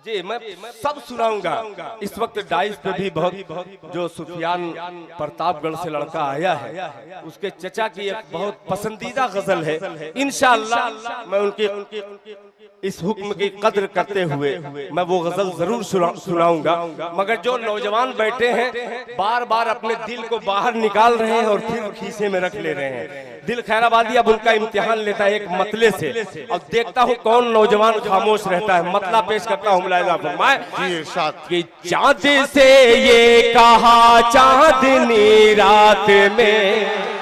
जी मैं सब सुनाऊंगा। इस वक्त डाइस पे भी बहुत जो सुफियान प्रतापगढ़ से लड़का आया है, उसके चचा की एक बहुत पसंदीदा गजल है। इंशाअल्लाह मैं उनके इस हुक्म की कद्र करते हुए मैं वो गजल जरूर सुनाऊंगा। मगर जो नौजवान बैठे हैं बार बार अपने दिल को बाहर निकाल रहे हैं और फिर खीसे में रख ले रहे हैं। दिल खैराबादी अब उनका इम्तिहान लेता है एक मतले से। अब देखता हूँ कौन नौजवान खामोश रहता है। मतला पेश करता हूँ मुलाहिजा फरमाए कि चाँद से ये कहा चांदनी रात में,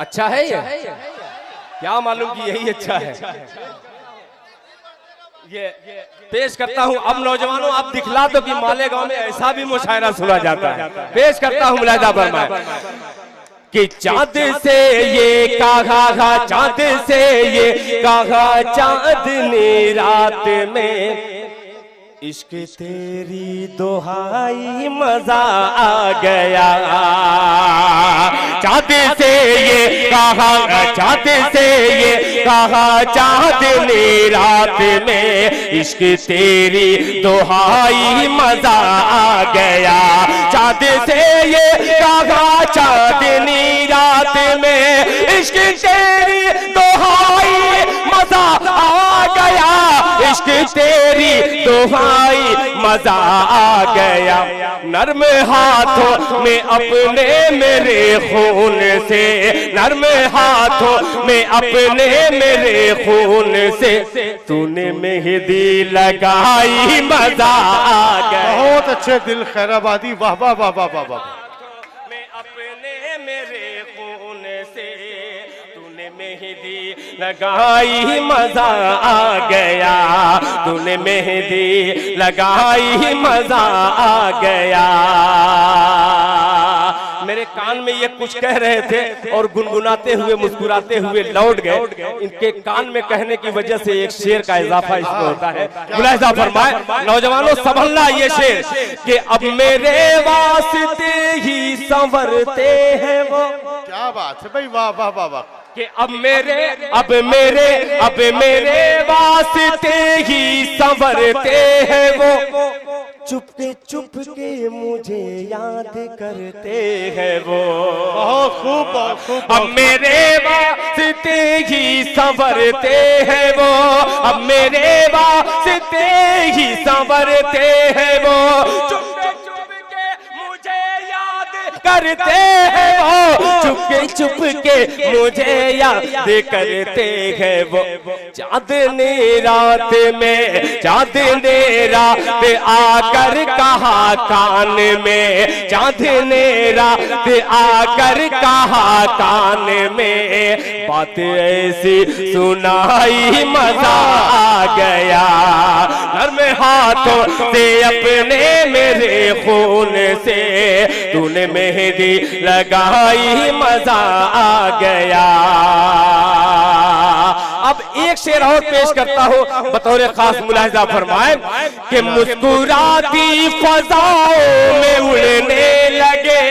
अच्छा है ये, क्या मालूम कि यही अच्छा है। ये पेश करता हूँ। अब नौजवानों आप दिखला दो कि मालेगांव में ऐसा भी मुशायरा सुना जाता है। पेश करता हूँ मुलाहिजा फरमाए कि चाँद से ये कहा, चाँद से ये कहा चांदनी रात में, इश्क तेरी दुहाई मजा आ गया। चाँद से ये कहा, चाँद से ये कहा चांदनी रात में, इश्क तेरी दुहाई मजा आ गया। चाँद से ये कहा चांदनी रात में, इश्क तेरी दुहाई मजा आ गया। इश्क तेरी दुहाई मजा आ गया। नर्म हाथों में अपने मेरे खून से, नर्म हाथों में अपने मेरे खून से, तूने मेहंदी लगाई मजा आ गया। बहुत अच्छे दिल खैराबादी, वाह वाह वाह वाह वाह वाह। में अपने मेरे खून से तूने मेहंदी लगाई मजा आ गया। तूने मेहंदी लगाई मजा आ गया। मेरे कान में ये कुछ कह रहे थे और गुनगुनाते हुए मुस्कुराते हुए लौट गए। इनके कान में कहने की वजह से एक शेर का इजाफा इसमें होता है। मुलाहिजा फरमाए नौजवानों, संभलना ये शेर कि अब मेरे वास्ते ही संवरते हैं वो। क्या बात है भाई, वाह वाह वाह वाह। कि अब मेरे वास्ते ही संवरते हैं वो, चुपके चुपके मुझे याद करते हैं वो। बहुत खूब बहुत खूब। अब मेरे वास्ते ही संवरते हैं वो, अब मेरे वास्ते ही संवरते हैं वो, चुपके चुपके मुझे याद करते हैं वो, चुपके चुपके मुझे याद करते हैं वो। चांदनी रात में, चांदनी रात आकर कहा कान में, चांदनी रात आकर कहा कान में, बात ऐसी सुनाई मजा आ गया। नर्म हाथों से अपने मेरे खून से तूने मेहंदी लगाई मजा आ गया। अब एक शेर और पेश करता हूँ बतौर खास। मुलाहिजा फरमाए कि मुस्कुराती फजाओं में उड़ने लगे,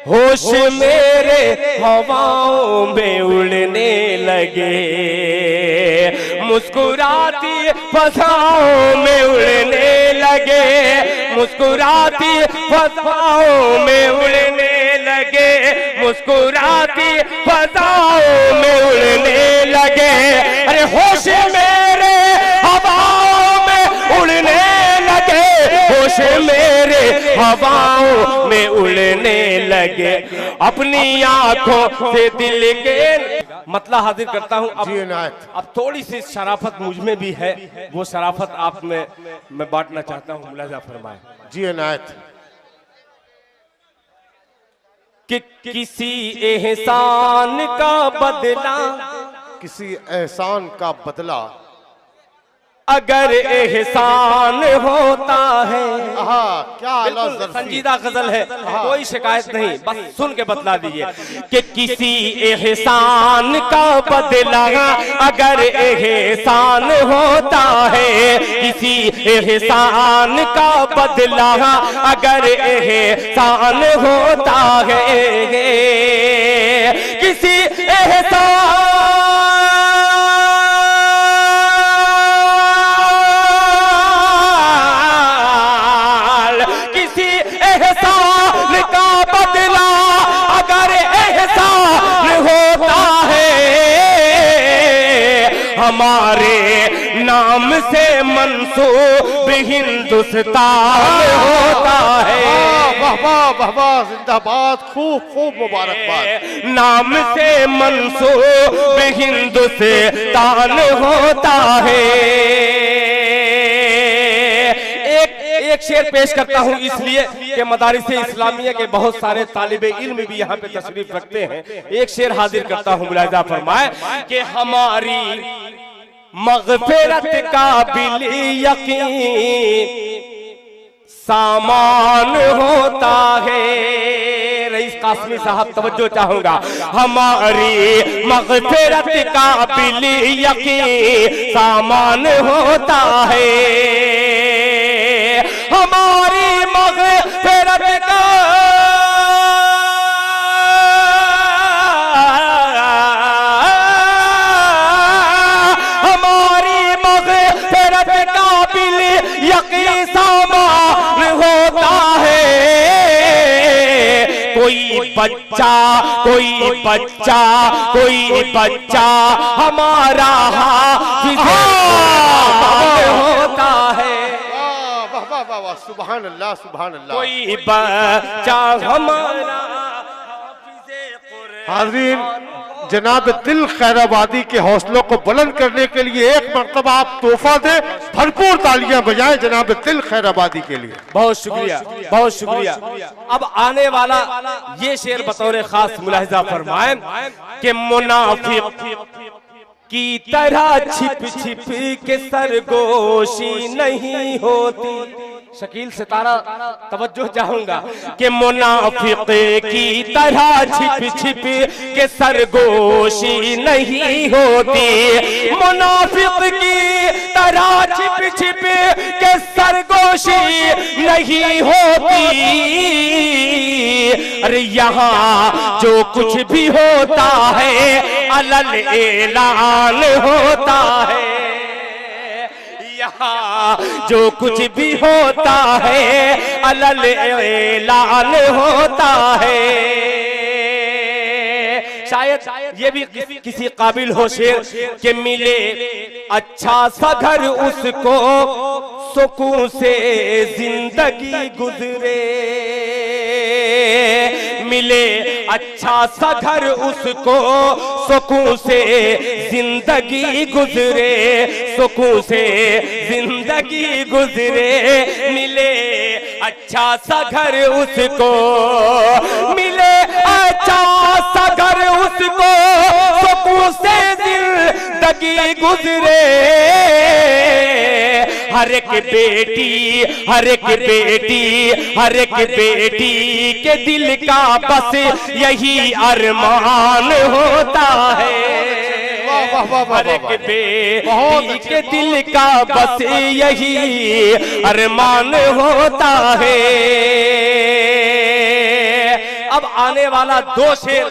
होश मेरे हवाओं में उड़ने लगे। मुस्कुराती फजाओं में उड़ने लगे, मुस्कुराती फजाओं में उड़ने लगे, मुस्कुराती फजाओं में उड़ने लगे। अरे होश मेरे हवाओं में उड़ने लगे, होश मेरे हवाओं में उड़ने लगे। अपनी आंखों से दिल के मतला हाजिर करता हूँ। अब थोड़ी सी शराफत मुझ में भी है, वो शराफत आप में मैं बांटना चाहता हूँ। मुलाहिजा फरमाए जी अनायत। कि किसी एहसान का बदला, किसी एहसान का बदला अगर एहसान होता है। क्या संजीदा गजल है, कोई शिकायत नहीं, बस सुन के बतला दीजिए कि किसी एहसान का बदला अगर एहसान होता है, किसी एहसान का बदला अगर एहसान होता है, किसी हमारे नाम से मंसूब हिंदुस्तान होता है। वाह वाह वाह वाह, जिंदाबाद, खूब खूब मुबारकबाद। नाम से मंसूब हिंदुस्तान होता है। एक शेर पेश करता हूं इसलिए कि मदारिस इस्लामिया के बहुत सारे तालिबे इल्म भी यहाँ पे तशरीफ रखते हैं। एक शेर हाजिर करता हूं, मुलाहिजा फरमाए कि हमारी मग़फ़िरत का बिल यकीन सामान होता है। रईस कासमी साहब तवज्जो चाहूंगा। हमारी मग़फ़िरत का बिल यकीन सामान होता है। हमारी मग़फ़िरत का बिल यकीन सामान होता है। कोई बच्चा हमारा हाफ़िज़ होता है। सुभान अल्लाह, सुभान अल्लाह। कोई बच्चा हमारा हाज़रीन, जनाब दिल खैराबादी के हौसलों को बुलंद करने के लिए एक मर्तबा आप तोहफा दें, भरपूर तालियां बजाएं जनाब दिल खैराबादी के लिए। बहुत शुक्रिया, बहुत शुक्रिया। अब आने वाला ये शेर बतौर खास मुलाहिजा फरमाएं कि मुनाफिक की तरह छिप छिप के सरगोशी नहीं होती। शकील सितारा तवज्जो चाहूंगा कि मुनाफिक की तरह छिप छिप के सरगोशी नहीं होती। मुनाफिक की तरह छिप छिप के सरगोशी नहीं होती। अरे यहाँ जो कुछ भी होता है अलल ऐलान होता है। जो कुछ भी होता है अलल ऐलान होता है। शायद ये भी किसी काबिल हो शेर के मिले अच्छा सा घर उसको सुकून से जिंदगी गुजरे। मिले अच्छा सा घर उसको सुकून से जिंदगी गुजरे। सुकून से जिंदगी गुजरे। मिले अच्छा सा घर उसको, मिले अच्छा सा घर उसको सुकून से जिंदगी गुजरे। हर एक बेटी के दिल का बस यही अरमान होता है। हर एक बेटी के दिल का बस यही अरमान होता है। अब आने वाला दो शेर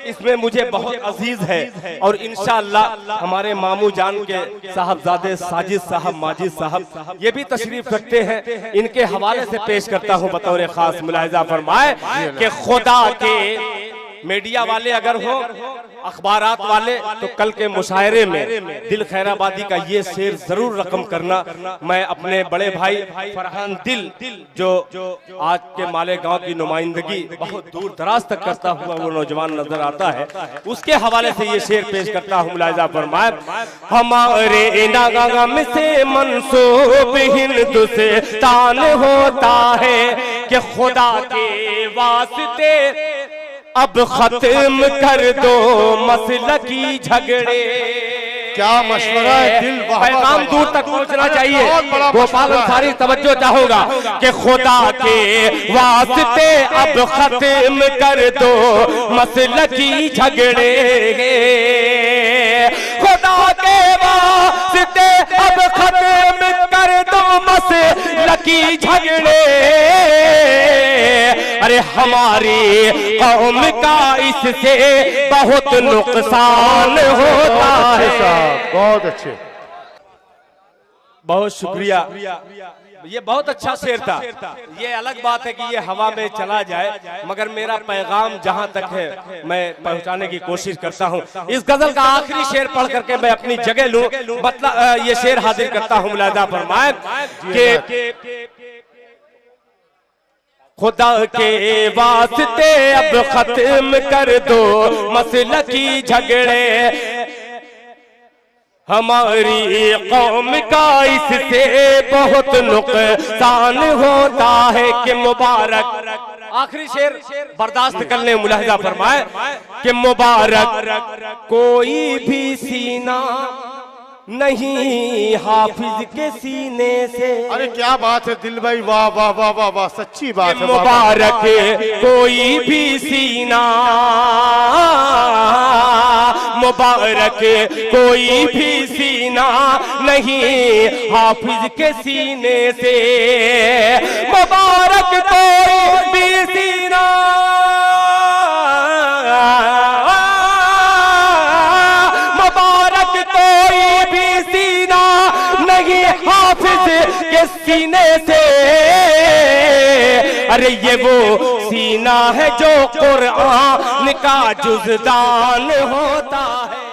इसमें मुझे बहुत अजीज है और इंशाअल्लाह हमारे मामू जान के साहबजादे साजिद साहब, माजिद साहब ये भी तशरीफ रखते हैं। इनके हवाले से पेश करता हूं बतौर खास। मुलाहिजा फरमाए कि खुदा के मीडिया वाले अगर हो, अखबारात वाले, तो कल के मुशायरे में दिल खैराबादी का ये शेर जरूर रकम करना। मैं अपने बड़े भाई फरहान दिल जो आज के मालेगांव की नुमाइंदगी बहुत दूर दराज तक करता हुआ वो नौजवान नजर आता है, उसके हवाले से ये शेर पेश करता हूँ। मुलाहिजा फरमाए हमारे नागाम से मंसूब हिंदुस्तान होता है कि खुदा के वास्ते अब खत्म कर दो मसलकी झगड़े। क्या मशवरा है दिल, पैगाम दूर तक पहुंचना चाहिए। गोपाल अंसारी तवज्जो चाहूंगा कि खुदा के वास्ते अब खत्म कर दो मसलकी झगड़े। खुदा के वास्ते अब खत्म कर दो मसलकी झगड़े। अरे हमारी कौम का इससे बहुत नुकसान होता है। बहुत अच्छे। बहुत शुक्रिया। ये बहुत अच्छा शेर था। ये अलग बात है कि ये हवा में चला जाए, मगर मेरा पैगाम जहां तक है मैं पहुंचाने की कोशिश करता हूं। इस गजल का आखिरी शेर पढ़ करके मैं अपनी जगह लूं, मतलब ये शेर हाजिर करता हूं। मुलाजा फरमाए कि खुदा के वास्ते अब खत्म कर दो मसला की झगड़े, हमारी कौम का इससे बहुत नुकसान होता है कि मुबारक। आखिरी शेर बर्दाश्त कर ले, मुलाहिजा फरमाए कि मुबारक कोई भी सीना नहीं हाफिज के सीने से। अरे क्या बात है दिल भाई, वाह वाह वाह वाह वाह, सच्ची बात है। मुबारक कोई भी सीना, मुबारक कोई भी सीना नहीं हाफिज के सीने से, मुबारक कोई भी सीना, मुबारक कोई भी सीना नहीं हाफिज के सीने से। अरे ये वो सीना है जो कुरान का जुज़दान होता है।